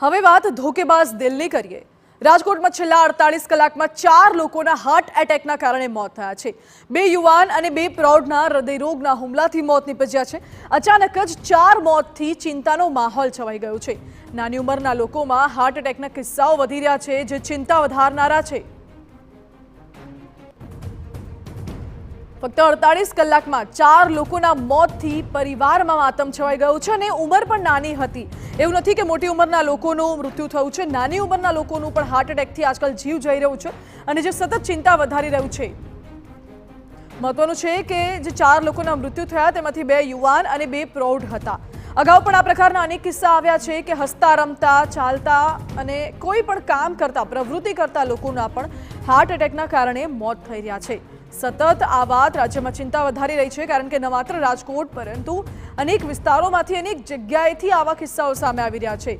હવે વાત ધોકેબાજ દિલની કરીએ। રાજકોટમાં છેલ્લા 48 કલાકમાં 4 લોકોના હાર્ટ એટેકના કારણે મોત થયા છે। 2 યુવાન અને 2 પ્રૌઢના હૃદયરોગના હુમલાથી મોત નીપજ્યા છે। અચાનક જ 4 મોતથી ચિંતાનો માહોલ છવાઈ ગયો છે। નાની ઉંમરના લોકોમાં હાર્ટ એટેકના કિસ્સાઓ વધી રહ્યા છે, જે ચિંતા વધારનારા છે। ફક્ત 48 કલાકમાં 4 લોકોના મોતથી પરિવારમાં માતમ છવાઈ ગયો છે અને ઉંમર પણ નાની હતી। એવું નથી કે મોટી ઉંમરના લોકોનું મૃત્યુ થયું છે, નાની ઉંમરના લોકોનું પણ હાર્ટ એટેકથી આજકાલ જીવ જઈ રહ્યું છે અને જે સતત ચિંતા વધારી રહ્યું છે। મહત્વનું છે કે જે 4 લોકોના મૃત્યુ થયા તેમાંથી 2 યુવાન અને 2 પ્રૌઢ હતા। અગાઉ પણ આ પ્રકારના અનેક કિસ્સા આવ્યા છે કે હસતા રમતા ચાલતા અને કોઈ પણ કામ કરતા પ્રવૃત્તિ કરતા લોકોના પણ હાર્ટ એટેકના કારણે મોત થઈ રહ્યા છે। સતત આ વાત રાજ્યમાં ચિંતા વધારી રહી છે, કારણ કે ન માત્ર રાજકોટ પરંતુ અનેક વિસ્તારોમાંથી અનેક જગ્યાએથી આવા કિસ્સાઓ સામે આવી રહ્યા છે।